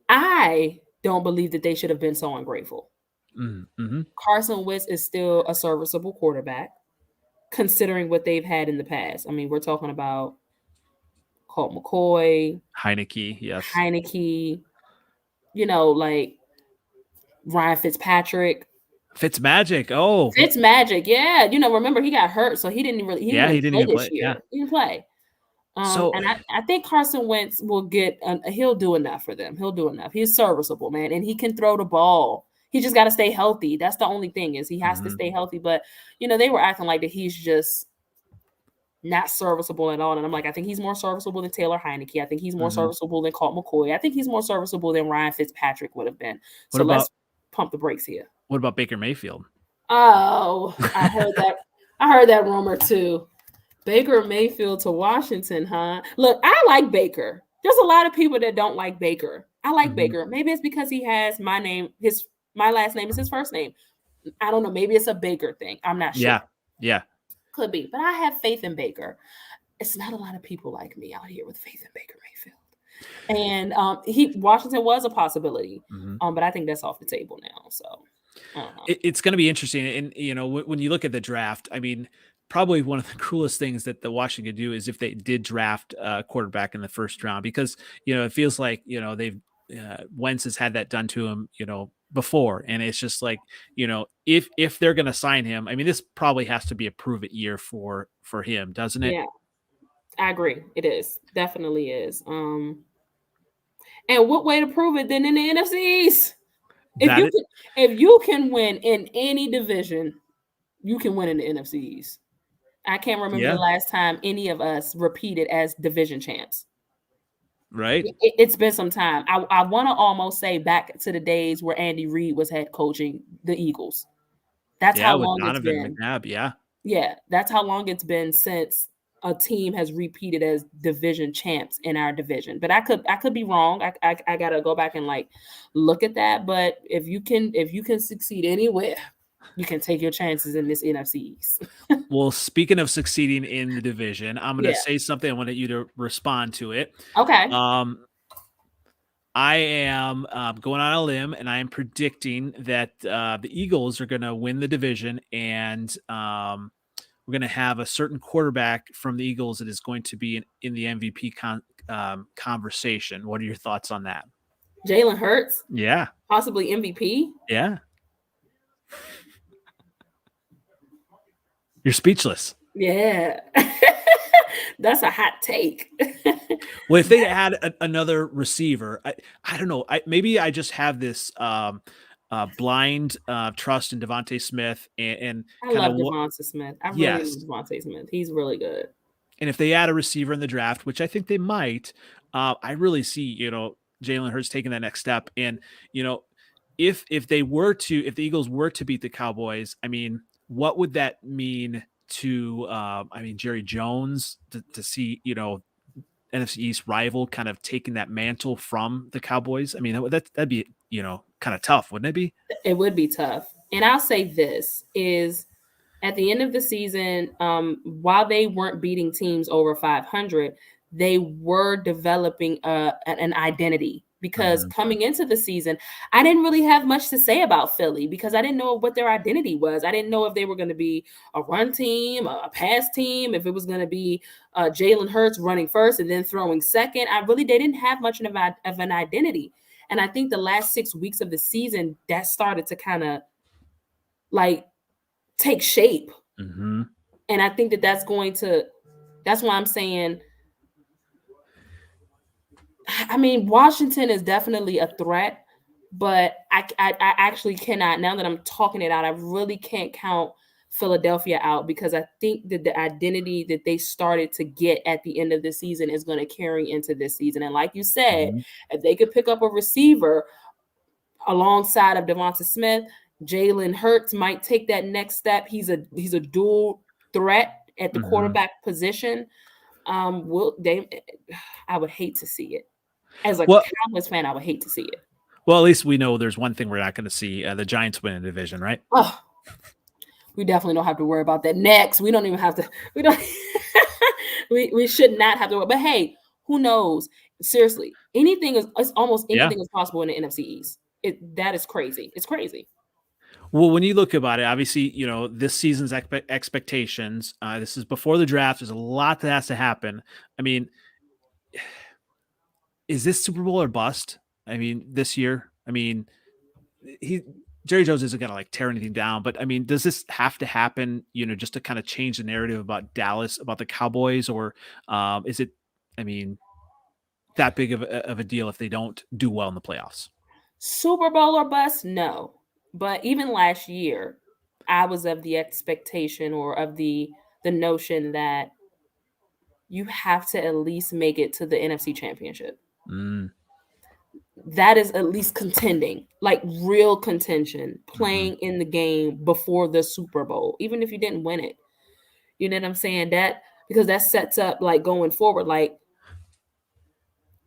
I don't believe that they should have been so ungrateful. Carson Wentz is still a serviceable quarterback, considering what they've had in the past. I mean, we're talking about Colt McCoy, Heineke, yes. Heineke. like Ryan Fitzpatrick. Fitzmagic. Oh, Fitzmagic, yeah. Remember he got hurt, so he didn't he didn't play even this play. year. Yeah. He didn't play. So And I think Carson Wentz will get he'll do enough for them. He'll do enough. He's serviceable, man, and he can throw the ball. He just got to stay healthy. That's the only thing is he has to stay healthy. But they were acting like that he's just not serviceable at all. And I'm like, I think he's more serviceable than Taylor Heineke. I think he's more serviceable than Colt McCoy. I think he's more serviceable than Ryan Fitzpatrick would have been. So let's pump the brakes here. What about Baker Mayfield? Oh, I heard that. I heard that rumor too. Baker Mayfield to Washington, huh? Look, I like Baker. There's a lot of people that don't like Baker. I like Baker. Maybe it's because he has my last name is his first name. I don't know. Maybe it's a Baker thing. I'm not sure. Yeah. Could be. But I have faith in Baker. It's not a lot of people like me out here with faith in Baker Mayfield. And Washington was a possibility. But I think that's off the table now. So I don't know. It's going to be interesting. And, when you look at the draft, I mean, probably one of the coolest things that the Washington could do is if they did draft a quarterback in the first round, because, it feels like, they've Wentz has had that done to him, before. And it's just like, if they're going to sign him, I mean, this probably has to be a prove it year for him, doesn't it? Yeah, I agree. It is. Definitely is. And what way to prove it than in the NFC East? If you can win in any division, you can win in the NFC East. I can't remember the last time any of us repeated as division champs. Right. It's been some time. I want to almost say back to the days where Andy Reid was head coaching the Eagles. That's how long it's been. McNabb, yeah, that's how long it's been since a team has repeated as division champs in our division. But I could be wrong. I gotta go back and look at that. But if you can succeed anywhere, you can take your chances in this NFC East. Well, speaking of succeeding in the division, I'm going to say something. I wanted you to respond to it. Okay. I am going on a limb, and I am predicting that the Eagles are going to win the division, and we're going to have a certain quarterback from the Eagles that is going to be in the MVP conversation. What are your thoughts on that? Jalen Hurts? Yeah. Possibly MVP? Yeah. You're speechless. Yeah. That's a hot take. Well, if they add another receiver, I don't know. Maybe I just have this blind trust in Devontae Smith. And I love Devontae Smith. I really love Devontae Smith. He's really good. And if they add a receiver in the draft, which I think they might, I really see, Jalen Hurts taking that next step. And, if the Eagles were to beat the Cowboys, I mean, what would that mean to, Jerry Jones to see, NFC East rival kind of taking that mantle from the Cowboys? I mean, that'd be, kind of tough, wouldn't it be? It would be tough. And I'll say this is at the end of the season, while they weren't beating teams over 500, they were developing an identity. Because coming into the season, I didn't really have much to say about Philly because I didn't know what their identity was. I didn't know if they were going to be a run team, a pass team, if it was going to be Jalen Hurts running first and then throwing second. They didn't have much of an identity. And I think the last 6 weeks of the season, that started to kind of take shape. Mm-hmm. And I think that's why I'm saying, Washington is definitely a threat, but I actually cannot, now that I'm talking it out, I really can't count Philadelphia out because I think that the identity that they started to get at the end of the season is going to carry into this season. And like you said, if they could pick up a receiver alongside of Devonta Smith, Jalen Hurts might take that next step. He's a dual threat at the quarterback position. I would hate to see it. As a Cowboys fan, I would hate to see it. Well, at least we know there's one thing we're not going to see: the Giants win a division, right? Oh, we definitely don't have to worry about that. Next, we don't even have to. We don't. we should not have to worry. But hey, who knows? Seriously, almost anything is possible in the NFC East. That is crazy. It's crazy. Well, when you look about it, obviously, this season's expectations. This is before the draft. There's a lot that has to happen. I mean, is this Super Bowl or bust? I mean, this year, I mean, he Jerry Jones isn't gonna like tear anything down, but I mean, does this have to happen, just to kind of change the narrative about Dallas, about the Cowboys, or is it, I mean, that big of a deal if they don't do well in the playoffs? Super Bowl or bust? No. But even last year, I was of the expectation or of the notion that you have to at least make it to the NFC Championship. Mm, That is at least contending, like real contention, hmm. playing in the game before the Super Bowl, even if you didn't win it. You know what I'm saying? That because that sets up like going forward, like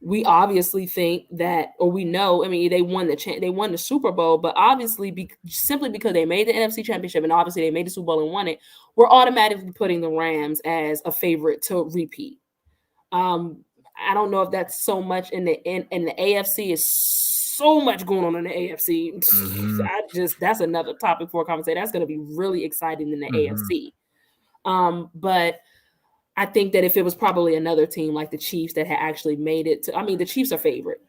we obviously think that, or we know, I mean, they won the Super Bowl, but obviously simply because they made the NFC Championship and obviously they made the Super Bowl and won it, we're automatically putting the Rams as a favorite to repeat. I don't know if that's so much in the AFC is so much going on in the AFC. Hmm. That's another topic for a conversation. That's going to be really exciting in the Hmm. AFC. But I think that if it was probably another team like the Chiefs that had actually made it to, I mean, the Chiefs are favorite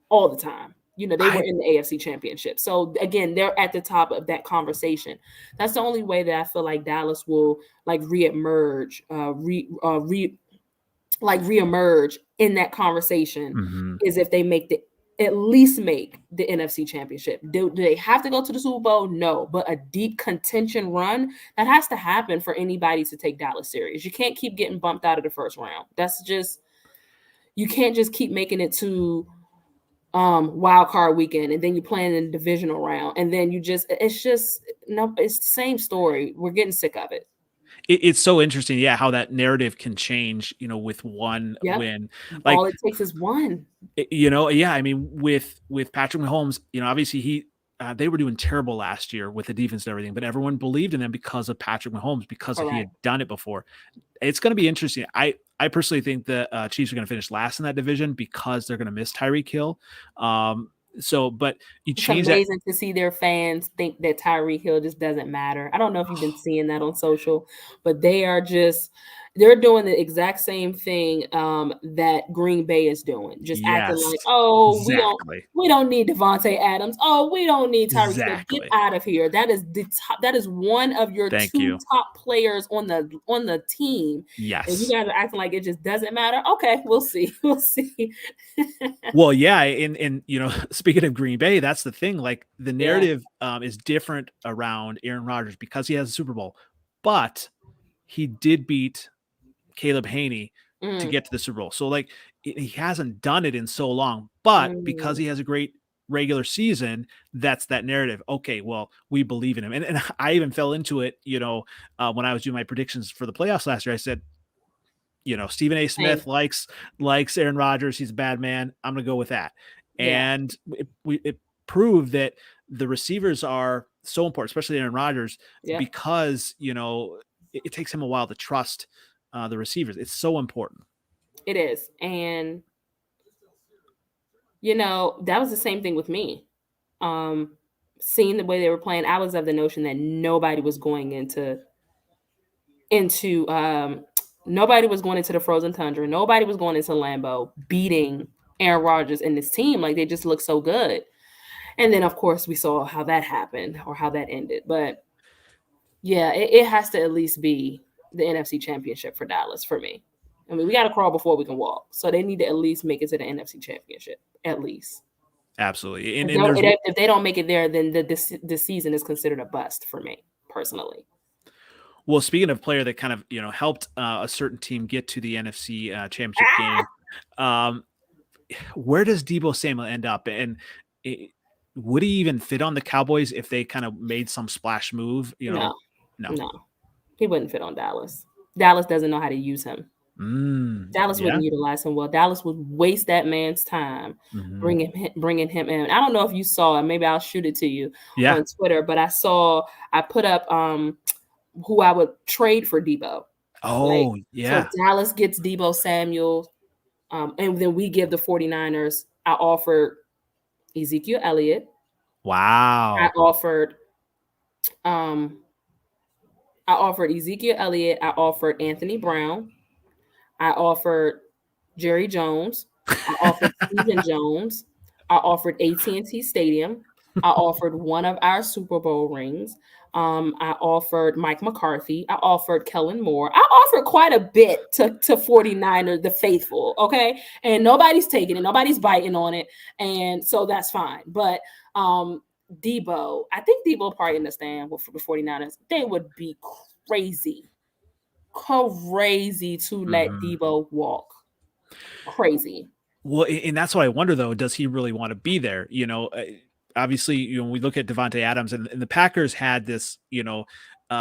all the time. You know, they were I in the AFC Championship. So again, they're at the top of that conversation. That's the only way that I feel like Dallas will like reemerge, reemerge in that conversation mhm. is if they at least make the NFC Championship. Do they have to go to the Super Bowl? No, but a deep contention run that has to happen for anybody to take Dallas serious. You can't keep getting bumped out of the first round. That's just you can't just keep making it to wild card weekend and then you're playing in the divisional round and then it's just no, it's the same story. We're getting sick of it. It's so interesting, yeah, how that narrative can change, with one Yep. win. All Like, it takes is one. yeah, I mean, with Patrick Mahomes, obviously they were doing terrible last year with the defense and everything, but everyone believed in them because of Patrick Mahomes, because he had Correct. done it before. It's going to be interesting. I personally think the Chiefs are going to finish last in that division because they're going to miss Tyreek Hill. But you It's change that. amazing to see their fans think that Tyreek Hill just doesn't matter. I don't know if you've been seeing that on social, but they're doing the exact same thing that Green Bay is doing, just acting Yes, like, oh, exactly, we don't need Devontae Adams. Oh, we don't need Tyreek Hill. Get exactly. out of here. That is that is one of your Thank two you. top players on the team. And you Yes. guys are acting like it just doesn't matter. Okay, we'll see. We'll see. Well, yeah, and speaking of Green Bay, that's the thing. Like the Yeah. narrative is different around Aaron Rodgers because he has a Super Bowl, but he did beat Caleb Haney to Mm, get to the Super Bowl. So like he hasn't done it in so long, but because mm, he has a great regular season, that's that narrative. Okay, well, we believe in him. And I even fell into it, when I was doing my predictions for the playoffs last year. I said, Stephen A. same. Smith likes Aaron Rodgers. He's a bad man. I'm going to go with that. Yeah. And it proved that the receivers are so important, especially Aaron Rodgers, Yep. because it takes him a while to trust the receivers. It's so important. It is. And that was the same thing with me. Um Seeing the way they were playing, I was of the notion that into nobody was going into the frozen tundra. Nobody was going into Lambeau beating Aaron Rodgers and his team. Like they just looked so good. And then of course we saw how that happened or how that ended. But yeah, it has to at least be the NFC Championship for Dallas for me. I mean, we got to crawl before we can walk. So they need to at least make it to the NFC Championship, at least. Absolutely. And, If, and there's if they don't make it there, then the season is considered a bust for me personally. Well, speaking of player that kind of helped a certain team get to the NFC Championship Ah! game, um, where does Deebo Samuel end up? And it, would he even fit on the Cowboys if they kind of made some splash move? No, No. no, he wouldn't fit on Dallas. Dallas doesn't know how to use him. Dallas Yeah. wouldn't utilize him well. Dallas would waste that man's time Hmm. bringing him in. I don't know if you saw it. Maybe I'll shoot it to you Yeah. on Twitter. But I put up who I would trade for Deebo. Like Oh, so, yeah. Dallas gets Deebo Samuel, and then we give the 49ers. I offered Ezekiel Elliott. I Wow. offered um, I offered Ezekiel Elliott. I offered Anthony Brown. I offered Jerry Jones. I offered Stephen Jones. I offered AT&T Stadium. I offered one of our Super Bowl rings. I offered Mike McCarthy. I offered Kellen Moore. I offered quite a bit to 49ers, the faithful, okay? And nobody's taking it. Nobody's biting on it. And so that's fine. But Deebo, I think Deebo probably understand for the 49ers. They would be crazy to let Deebo walk. Crazy. Well, and that's what I wonder, though. Does he really want to be there? Obviously, we look at Devontae Adams, and the Packers had this,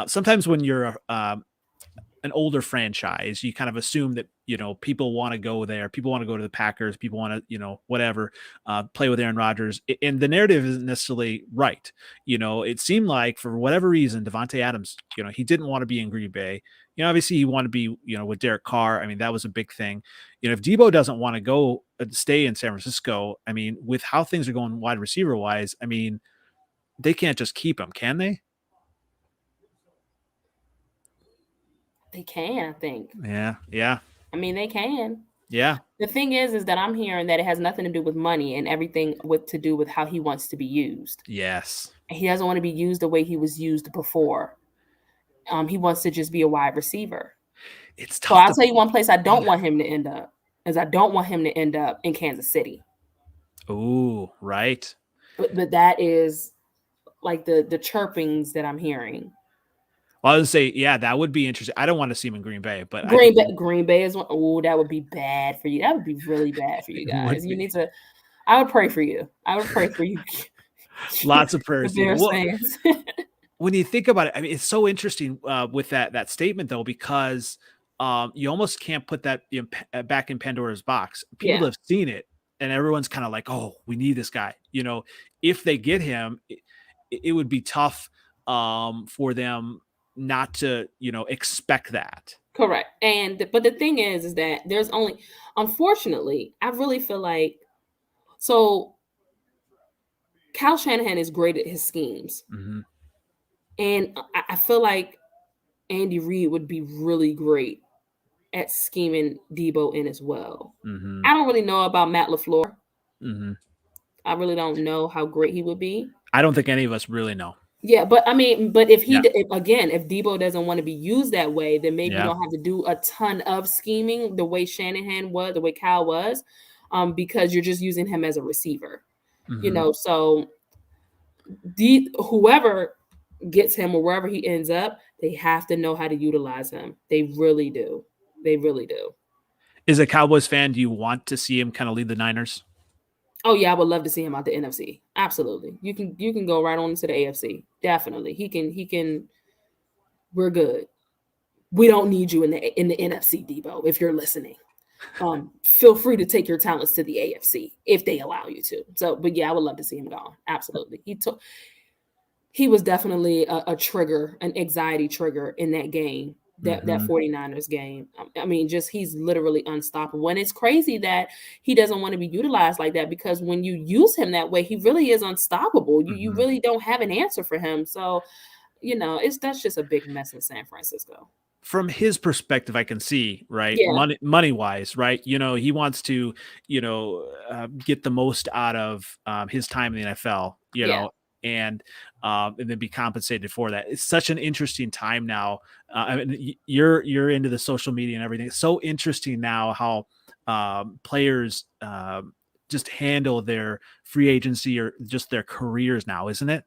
sometimes when you're an older franchise, you kind of assume that, people want to go there. People want to go to the Packers. People want to, whatever, play with Aaron Rodgers. And the narrative isn't necessarily right. It seemed like for whatever reason, Devontae Adams, he didn't want to be in Green Bay. Obviously he wanted to be, with Derek Carr. I mean, that was a big thing. If Deebo doesn't want to go stay in San Francisco, I mean, with how things are going wide receiver wise, I mean, they can't just keep him, can they? They can, I think. Yeah. I mean, they can. Yeah. The thing is that I'm hearing that it has nothing to do with money and everything to do with how he wants to be used. Yes. He doesn't want to be used the way he was used before. He wants to just be a wide receiver. It's tough. So I'll tell you one place I don't want him to end up is I don't want him to end up in Kansas City. Oh, right. But that is like the chirpings that I'm hearing. Well, I would say, yeah, that would be interesting. I don't want to see him in Green Bay, but Green Bay is one. Oh, that would be bad for you. That would be really bad for you guys. You need to. I would pray for you. Lots of prayers. Fans. When you think about it, I mean, it's so interesting with that statement though, because you almost can't put that back in Pandora's box. People have seen it, and everyone's kind of like, "Oh, we need this guy." If they get him, it would be tough for them not to, expect that. Correct. But the thing is that there's only, unfortunately, I really feel like, so Kyle Shanahan is great at his schemes. Mm-hmm. And I feel like Andy Reid would be really great at scheming Deebo in as well. Mm-hmm. I don't really know about Matt LaFleur. Mm-hmm. I really don't know how great he would be. I don't think any of us really know. Yeah, but I mean, if Deebo doesn't want to be used that way, then maybe you don't have to do a ton of scheming the way Shanahan was, the way Cal was, because you're just using him as a receiver. Mm-hmm. So whoever gets him or wherever he ends up, they have to know how to utilize him. They really do. As a Cowboys fan, do you want to see him kind of lead the Niners? Oh yeah, I would love to see him out the NFC. Absolutely. You can go right on to the AFC. Definitely. He can. We're good. We don't need you in the NFC, Deebo, if you're listening. Feel free to take your talents to the AFC if they allow you to. So, but yeah, I would love to see him gone. Absolutely. He was definitely a trigger, an anxiety trigger in that game. That 49ers game. I mean, just he's literally unstoppable. And it's crazy that he doesn't want to be utilized like that, because when you use him that way, he really is unstoppable. You really don't have an answer for him. So, that's just a big mess in San Francisco. From his perspective, I can see, right? Yeah. Money wise, right? He wants to, get the most out of his time in the NFL, and then be compensated for that. It's such an interesting time now. I mean, you're into the social media and everything. It's so interesting now how players just handle their free agency or just their careers now, isn't it?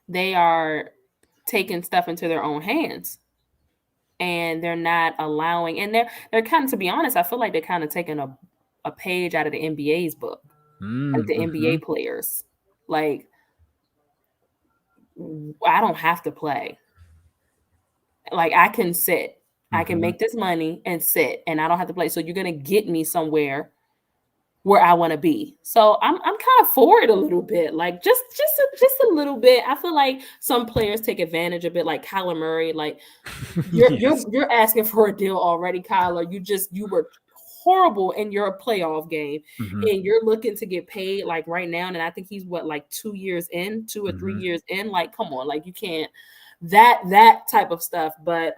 They are taking stuff into their own hands, and they're not allowing. And they're kind of, to be honest, I feel like they're kind of taking a page out of the NBA's book, like the NBA players, like. I don't have to play. Like, I can sit. I can make this money and sit, and I don't have to play. So you're gonna get me somewhere where I want to be. So I'm kind of for it a little bit, like just a little bit. I feel like some players take advantage of it, like Kyler Murray. Like you're asking for a deal already, Kyler. You were horrible in your playoff game, and you're looking to get paid like right now. And I think he's like 2 years in, 2 or 3 years in. Like, come on, like you can't that type of stuff. But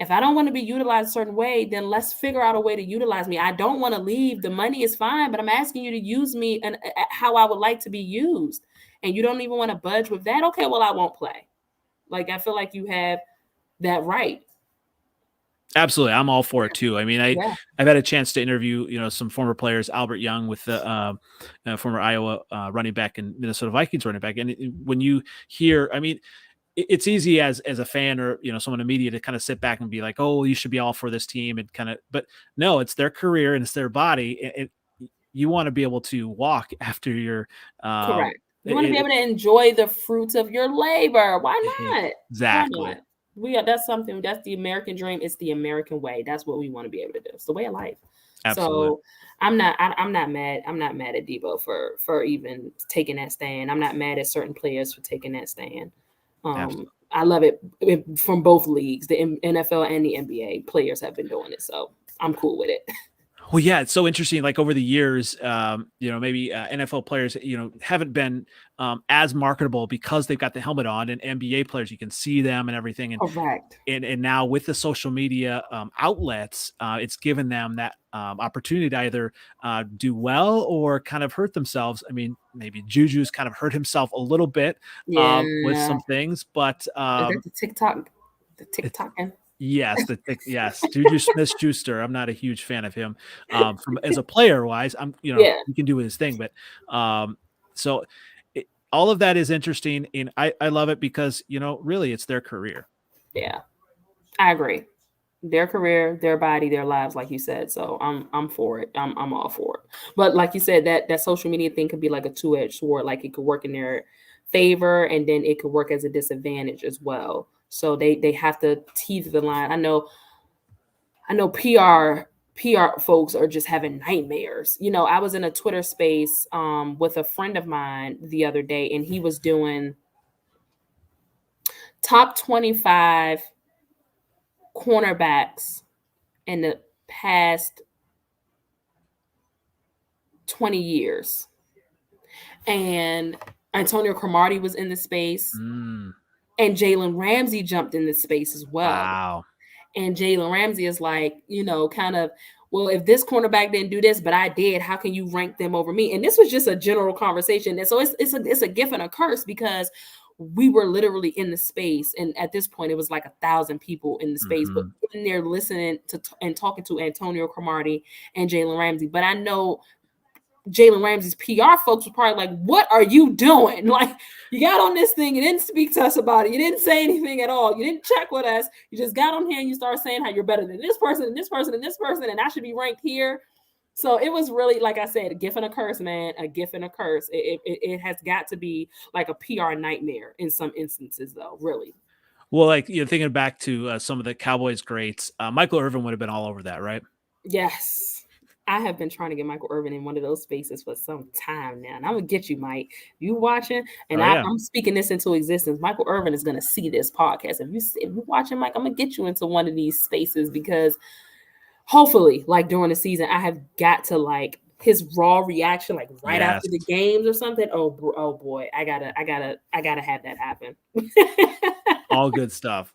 If I don't want to be utilized a certain way, then let's figure out a way to utilize me. I don't want to leave. The money is fine, but I'm asking you to use me and how I would like to be used. And you don't even want to budge with that. Okay, well, I won't play. Like, I feel like you have that right. Absolutely. I'm all for it too. I mean, Yeah. I've had a chance to interview, some former players, Albert Young with the former Iowa running back and Minnesota Vikings running back. And when you hear, I mean, it's easy as a fan or, someone in media to kind of sit back and be like, oh, you should be all for this team and kind of, but no, it's their career and it's their body. You want to be able to walk after your, Correct. You want to be able to enjoy the fruits of your labor. Why not? Exactly. Why not? That's the American dream. It's the American way. That's what we want to be able to do. It's the way of life. Absolutely. So I'm not mad. I'm not mad at Deebo for even taking that stand. I'm not mad at certain players for taking that stand. I love it from both leagues. The NFL and the NBA players have been doing it. So I'm cool with it. Well, yeah, it's so interesting. Like over the years, maybe NFL players, haven't been as marketable because they've got the helmet on, and NBA players, you can see them and everything. And correct. And now with the social media outlets, it's given them that opportunity to either do well or kind of hurt themselves. I mean, maybe Juju's kind of hurt himself a little bit with some things, but is that the TikToking? Yes, Juju Smith-Schuster. I'm not a huge fan of him from as a player wise. He can do his thing, but so all of that is interesting, and I love it because really it's their career. Yeah, I agree. Their career, their body, their lives, like you said. So I'm for it. I'm all for it. But like you said, that social media thing could be like a two-edged sword. Like it could work in their favor, and then it could work as a disadvantage as well. So they have to teeth the line. I know PR folks are just having nightmares. I was in a Twitter space with a friend of mine the other day, and he was doing top 25 cornerbacks in the past 20 years. And Antonio Cromartie was in the space. And Jalen Ramsey jumped in this space as well. Wow. And Jalen Ramsey is like, kind of, well, if this cornerback didn't do this, but I did, how can you rank them over me? And this was just a general conversation. And so it's a gift and a curse because we were literally in the space. And at this point, it was like 1,000 people in the space, but in there listening to and talking to Antonio Cromartie and Jalen Ramsey. But I know Jalen Ramsey's PR folks were probably like, what are you doing? Like, you got on this thing, you didn't speak to us about it, you didn't say anything at all, you didn't check with us, you just got on here and you started saying how you're better than this person and this person and this person, and I should be ranked here. So it was really, like I said, a gift and a curse, man. A gift and a curse. It has got to be like a PR nightmare in some instances, though, really. Well, like, thinking back to some of the Cowboys greats, Michael Irvin would have been all over that, right? Yes. I have been trying to get Michael Irvin in one of those spaces for some time now. And I'm going to get you, Mike. You watching? And I'm speaking this into existence. Michael Irvin is going to see this podcast. If you're watching, Mike, I'm going to get you into one of these spaces because hopefully, like during the season, I have got to like his raw reaction, like right after the games or something. Oh boy, I gotta have that happen. All good stuff.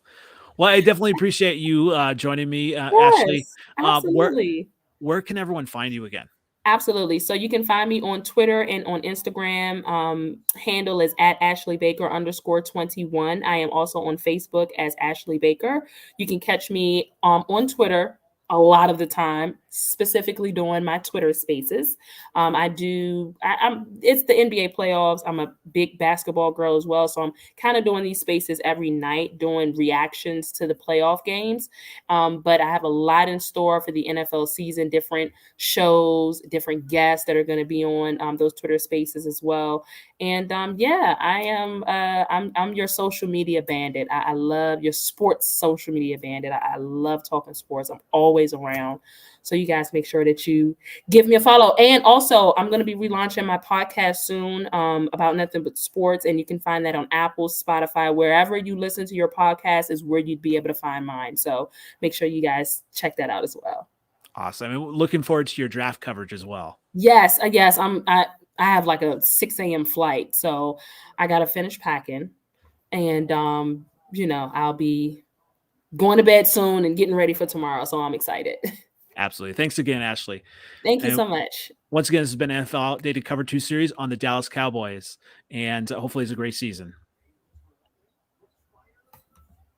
Well, I definitely appreciate you joining me, yes, Ashley. Absolutely. Where can everyone find you again? Absolutely. So you can find me on Twitter and on Instagram. Handle is at Ashley Baker _21. I am also on Facebook as Ashley Baker. You can catch me on Twitter a lot of the time, specifically doing my Twitter spaces. It's the NBA playoffs. I'm a big basketball girl as well. So I'm kind of doing these spaces every night, doing reactions to the playoff games. But I have a lot in store for the NFL season, different shows, different guests that are going to be on those Twitter spaces as well. And I am, I'm your social media bandit. I love your sports social media bandit. I love talking sports. I'm always around. So you guys make sure that you give me a follow. And also, I'm going to be relaunching my podcast soon about nothing but sports. And you can find that on Apple, Spotify, wherever you listen to your podcast is where you'd be able to find mine. So make sure you guys check that out as well. Awesome. And looking forward to your draft coverage as well. Yes. I have like a 6 a.m. flight. So I got to finish packing. And, I'll be going to bed soon and getting ready for tomorrow. So I'm excited. Absolutely. Thanks again, Ashley. Thank you And so much. once again, this has been NFL Outdated Cover 2 series on the Dallas Cowboys, and hopefully it's a great season.